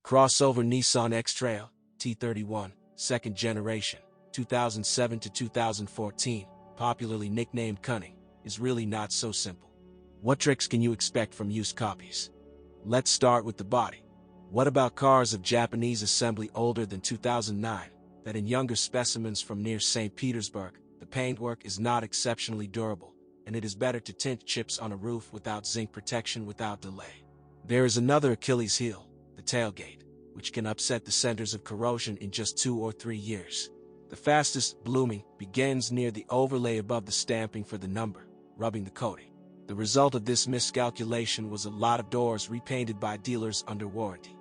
Crossover Nissan X-Trail, T31, second generation, 2007 to 2014, popularly nicknamed Cunning, is really not so simple. What tricks can you expect from used copies? Let's start with the body. What about cars of Japanese assembly older than 2009, that in younger specimens from near St. Petersburg, the paintwork is not exceptionally durable, and it is better to tint chips on a roof without zinc protection without delay. There is another Achilles heel, the tailgate, which can upset the centers of corrosion in just 2 or 3 years. The fastest blooming begins near the overlay above the stamping for the number, rubbing the coating. The result of this miscalculation was a lot of doors repainted by dealers under warranty.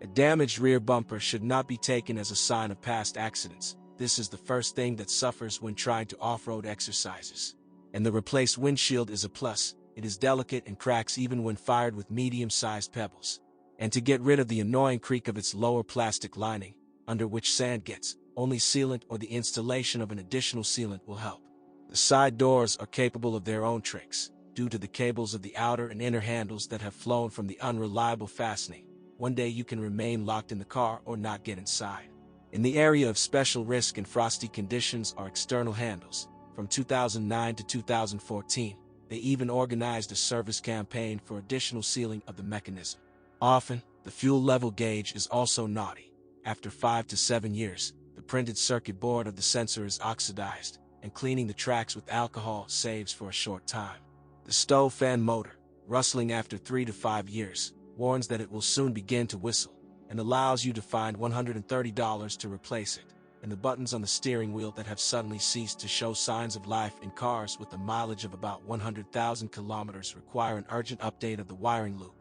A damaged rear bumper should not be taken as a sign of past accidents. This is the first thing that suffers when trying to off-road exercises. And the replaced windshield is a plus. It is delicate and cracks even when fired with medium-sized pebbles. And to get rid of the annoying creak of its lower plastic lining, under which sand gets, only sealant or the installation of an additional sealant will help. The side doors are capable of their own tricks, due to the cables of the outer and inner handles that have flown from the unreliable fastening. One day you can remain locked in the car or not get inside. In the area of special risk and frosty conditions are external handles. From 2009 to 2014, they even organized a service campaign for additional sealing of the mechanism. Often, the fuel level gauge is also naughty. After 5 to 7 years, the printed circuit board of the sensor is oxidized, and cleaning the tracks with alcohol saves for a short time. The stove fan motor, rustling after 3 to 5 years, warns that it will soon begin to whistle, and allows you to find $130 to replace it. And the buttons on the steering wheel that have suddenly ceased to show signs of life in cars with a mileage of about 100,000 kilometers require an urgent update of the wiring loop.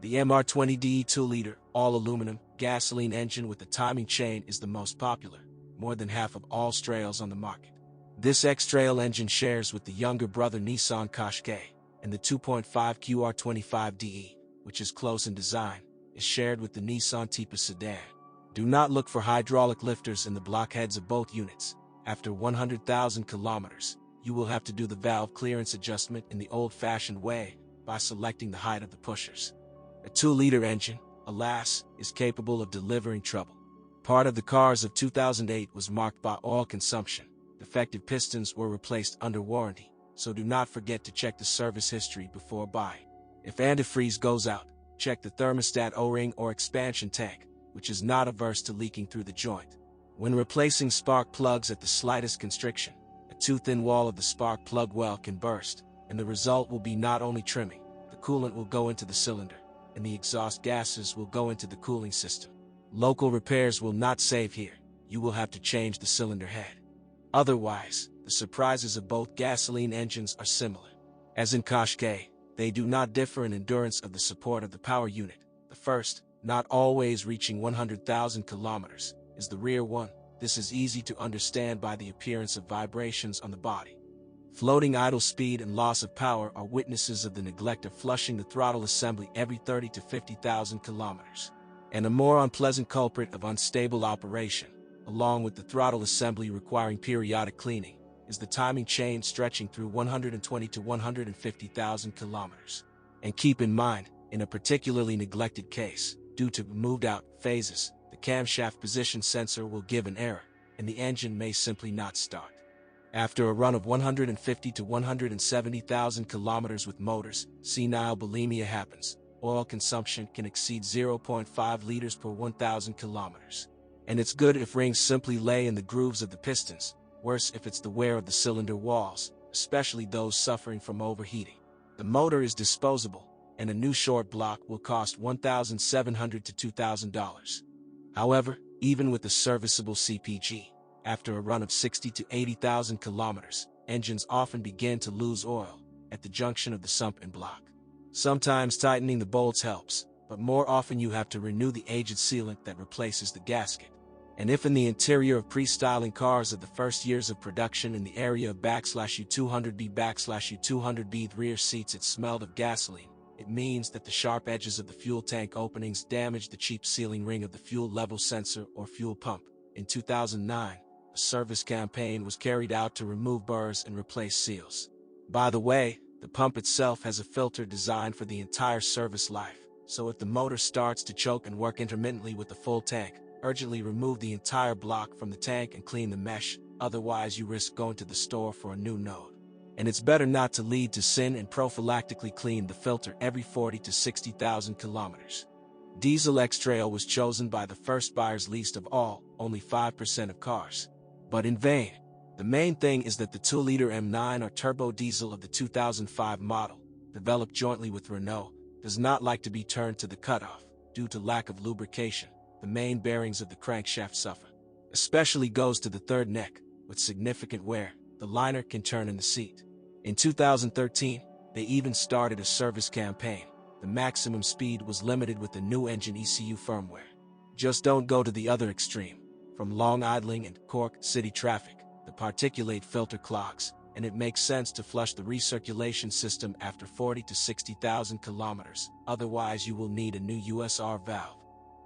The MR20D 2-liter, all-aluminum, gasoline engine with the timing chain is the most popular, more than half of all X-Trails on the market. This X-Trail engine shares with the younger brother Nissan Qashqai, and the 2.5 QR25DE, which is close in design, is shared with the Nissan Tipa sedan. Do not look for hydraulic lifters in the blockheads of both units. After 100,000 kilometers, you will have to do the valve clearance adjustment in the old-fashioned way by selecting the height of the pushers. A 2-liter engine, alas, is capable of delivering trouble. Part of the cars of 2008 was marked by oil consumption. Defective pistons were replaced under warranty, so do not forget to check the service history before buying. If antifreeze goes out, check the thermostat O-ring or expansion tank, which is not averse to leaking through the joint. When replacing spark plugs at the slightest constriction, a too thin wall of the spark plug well can burst, and the result will be not only trimming, the coolant will go into the cylinder, and the exhaust gases will go into the cooling system. Local repairs will not save here. You will have to change the cylinder head. Otherwise, the surprises of both gasoline engines are similar. As in Qashqai, they do not differ in endurance of the support of the power unit. The first, not always reaching 100,000 kilometers, is the rear one. This is easy to understand by the appearance of vibrations on the body. Floating idle speed and loss of power are witnesses of the neglect of flushing the throttle assembly every 30 to 50,000 kilometers. And a more unpleasant culprit of unstable operation, along with the throttle assembly requiring periodic cleaning, is the timing chain stretching through 120 to 150,000 kilometers. And keep in mind, in a particularly neglected case, due to moved-out phases, the camshaft position sensor will give an error, and the engine may simply not start. After a run of 150 to 170,000 kilometers with motors, senile bulimia happens. Oil consumption can exceed 0.5 liters per 1,000 kilometers. And it's good if rings simply lay in the grooves of the pistons, worse if it's the wear of the cylinder walls, especially those suffering from overheating. The motor is disposable, and a new short block will cost $1,700 to $2,000. However, even with the serviceable CPG, after a run of 60 to 80,000 kilometers, engines often begin to lose oil at the junction of the sump and block. Sometimes tightening the bolts helps, but more often you have to renew the aged sealant that replaces the gasket. And if in the interior of pre-styling cars of the first years of production in the area of U200B/U200B rear seats it smelled of gasoline, it means that the sharp edges of the fuel tank openings damaged the cheap sealing ring of the fuel level sensor or fuel pump. In 2009, a service campaign was carried out to remove burrs and replace seals. By the way, the pump itself has a filter designed for the entire service life, so if the motor starts to choke and work intermittently with the full tank, urgently remove the entire block from the tank and clean the mesh, otherwise you risk going to the store for a new node. And it's better not to lead to sin and prophylactically clean the filter every 40 to 60,000 kilometers. Diesel X-Trail was chosen by the first buyers least of all, only 5% of cars. But in vain. The main thing is that the 2-liter M9 or turbo diesel of the 2005 model, developed jointly with Renault, does not like to be turned to the cutoff. Due to lack of lubrication, the main bearings of the crankshaft suffer. Especially goes to the third neck, with significant wear. The liner can turn in the seat. In 2013, they even started a service campaign. The maximum speed was limited with the new engine ECU firmware. Just don't go to the other extreme. From long idling and Cork city traffic, the particulate filter clogs, and it makes sense to flush the recirculation system after 40 to 60,000 kilometers, otherwise you will need a new USR valve.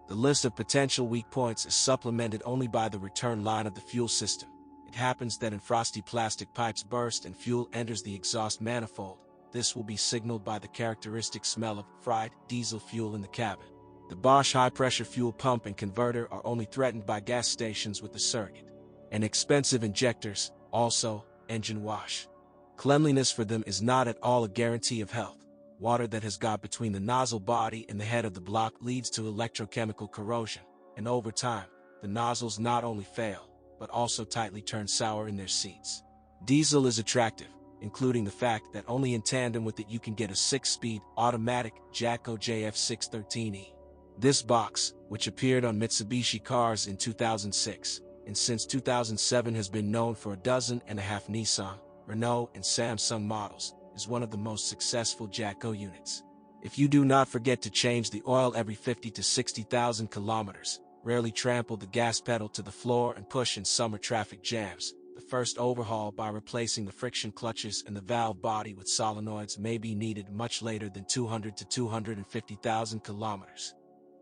The list of potential weak points is supplemented only by the return line of the fuel system. It happens that in frosty plastic pipes burst and fuel enters the exhaust manifold. This will be signaled by the characteristic smell of fried diesel fuel in the cabin. The Bosch high-pressure fuel pump and converter are only threatened by gas stations with the surrogate. And expensive injectors, also, engine wash. Cleanliness for them is not at all a guarantee of health. Water that has got between the nozzle body and the head of the block leads to electrochemical corrosion, and over time, the nozzles not only fail, but also tightly turn sour in their seats. Diesel is attractive, including the fact that only in tandem with it you can get a 6-speed automatic Jatco JF613E. This box, which appeared on Mitsubishi cars in 2006, and since 2007 has been known for 12 Nissan, Renault, and Samsung models, is one of the most successful Jatco units. If you do not forget to change the oil every 50 to 60,000 kilometers, rarely trample the gas pedal to the floor and push in summer traffic jams, the first overhaul by replacing the friction clutches and the valve body with solenoids may be needed much later than 200 to 250,000 kilometers.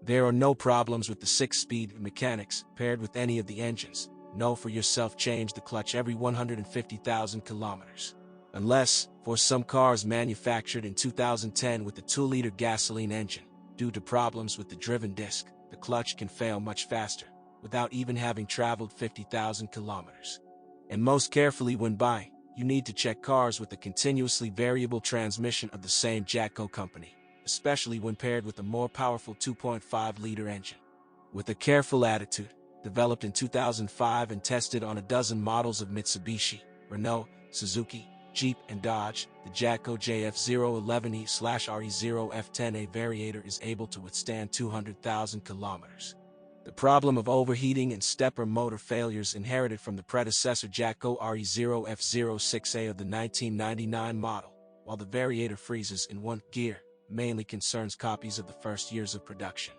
There are no problems with the 6-speed mechanics paired with any of the engines. Know for yourself, change the clutch every 150,000 kilometers. Unless, for some cars manufactured in 2010 with the 2-liter gasoline engine, due to problems with the driven disc, the clutch can fail much faster, without even having traveled 50,000 kilometers. And most carefully when buying, you need to check cars with a continuously variable transmission of the same Jatco company, especially when paired with a more powerful 2.5-liter engine. With a careful attitude, developed in 2005 and tested on 12 models of Mitsubishi, Renault, Suzuki, Jeep, and Dodge, the Jatco JF011E/RE0F10A variator is able to withstand 200,000 kilometers. The problem of overheating and stepper motor failures inherited from the predecessor Jatco RE0F06A of the 1999 model, while the variator freezes in one gear, mainly concerns copies of the first years of production.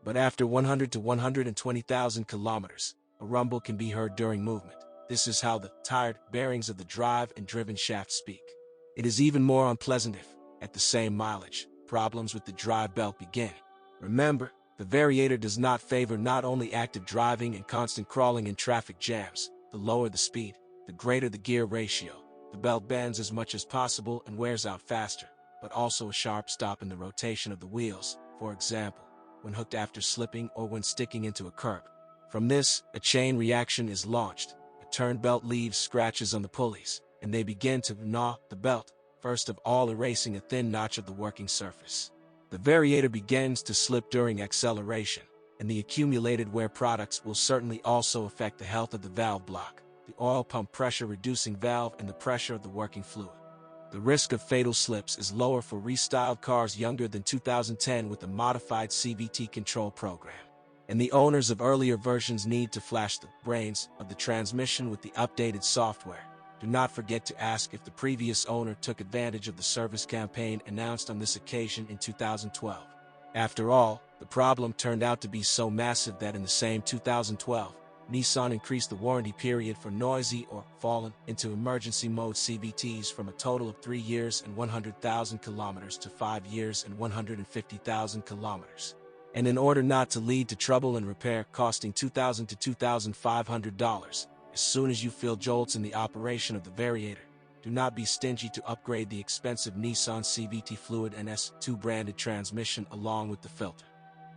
But after 100 to 120,000 kilometers, a rumble can be heard during movement. This is how the tired bearings of the drive and driven shaft speak. It is even more unpleasant if, at the same mileage, problems with the drive belt begin. Remember, the variator does not favor not only active driving and constant crawling in traffic jams. The lower the speed, the greater the gear ratio. The belt bends as much as possible and wears out faster, but also a sharp stop in the rotation of the wheels, for example, when hooked after slipping or when sticking into a curb. From this, a chain reaction is launched. A turn belt leaves scratches on the pulleys, and they begin to gnaw the belt, first of all erasing a thin notch of the working surface. The variator begins to slip during acceleration, and the accumulated wear products will certainly also affect the health of the valve block, the oil pump pressure reducing valve, and the pressure of the working fluid. The risk of fatal slips is lower for restyled cars younger than 2010 with a modified CVT control program. And the owners of earlier versions need to flash the brains of the transmission with the updated software. Do not forget to ask if the previous owner took advantage of the service campaign announced on this occasion in 2012. After all, the problem turned out to be so massive that in the same 2012, Nissan increased the warranty period for noisy or fallen into emergency mode CVTs from a total of 3 years and 100,000 kilometers to 5 years and 150,000 kilometers. And in order not to lead to trouble and repair costing $2,000 to $2,500, as soon as you feel jolts in the operation of the variator, do not be stingy to upgrade the expensive Nissan CVT Fluid and S2 branded transmission along with the filter.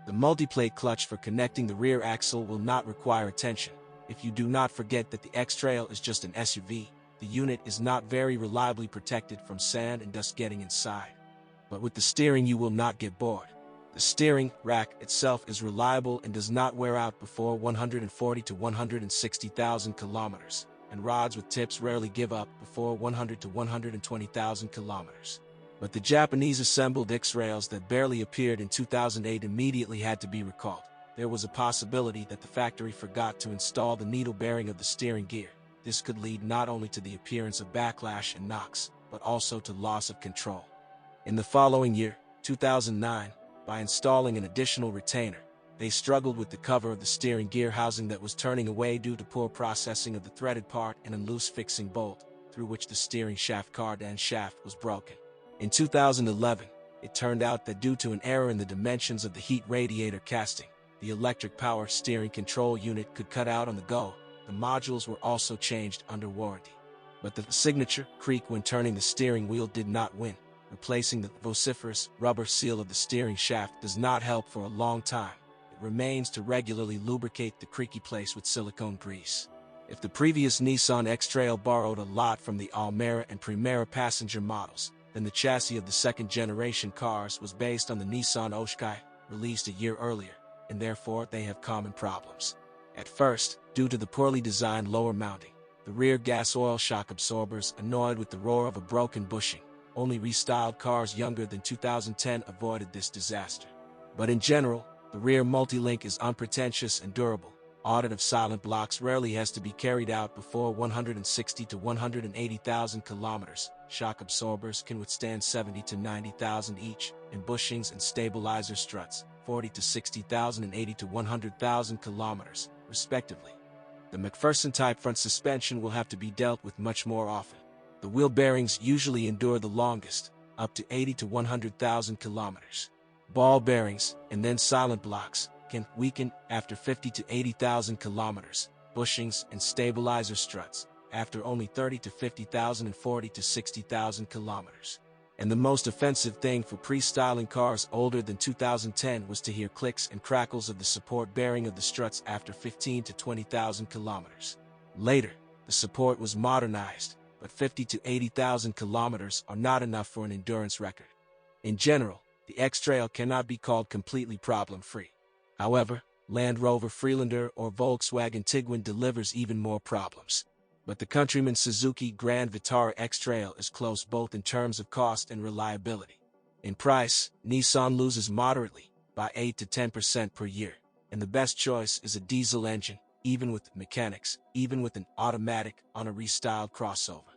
The multiplate clutch for connecting the rear axle will not require attention. If you do not forget that the X-Trail is just an SUV, the unit is not very reliably protected from sand and dust getting inside. But with the steering you will not get bored. The steering rack itself is reliable and does not wear out before 140 to 160,000 kilometers, and rods with tips rarely give up before 100 to 120,000 kilometers. But the Japanese assembled X-Rails that barely appeared in 2008 immediately had to be recalled. There was a possibility that the factory forgot to install the needle bearing of the steering gear. This could lead not only to the appearance of backlash and knocks, but also to loss of control. In the following year, 2009, by installing an additional retainer, they struggled with the cover of the steering gear housing that was turning away due to poor processing of the threaded part and a loose fixing bolt, through which the steering shaft cardan shaft was broken. In 2011, it turned out that due to an error in the dimensions of the heat radiator casting, the electric power steering control unit could cut out on the go. The modules were also changed under warranty. But the signature creak when turning the steering wheel did not win. Replacing the vociferous rubber seal of the steering shaft does not help for a long time. It remains to regularly lubricate the creaky place with silicone grease. If the previous Nissan X-Trail borrowed a lot from the Almera and Primera passenger models, then the chassis of the second-generation cars was based on the Nissan Qashqai, released a year earlier, and therefore they have common problems. At first, due to the poorly designed lower mounting, the rear gas oil shock absorbers annoyed with the roar of a broken bushing. Only restyled cars younger than 2010 avoided this disaster. But in general, the rear multi-link is unpretentious and durable. Audit of silent blocks rarely has to be carried out before 160 to 180,000 kilometers. Shock absorbers can withstand 70 to 90,000 each, and bushings and stabilizer struts 40 to 60,000 and 80 to 100,000 kilometers, respectively. The McPherson-type front suspension will have to be dealt with much more often. The wheel bearings usually endure the longest, up to 80 to 100,000 kilometers. Ball bearings, and then silent blocks, can weaken after 50 to 80,000 kilometers. Bushings and stabilizer struts, after only 30 to 50,000 and 40 to 60,000 kilometers. And the most offensive thing for pre-styling cars older than 2010 was to hear clicks and crackles of the support bearing of the struts after 15 to 20,000 kilometers. Later, the support was modernized, but 50 to 80,000 kilometers are not enough for an endurance record. In general, the X-Trail cannot be called completely problem-free. However, Land Rover Freelander or Volkswagen Tiguan delivers even more problems. But the countryman Suzuki Grand Vitara X-Trail is close both in terms of cost and reliability. In price, Nissan loses moderately, by 8 to 10% per year, and the best choice is a diesel engine, even with mechanics, even with an automatic on a restyled crossover.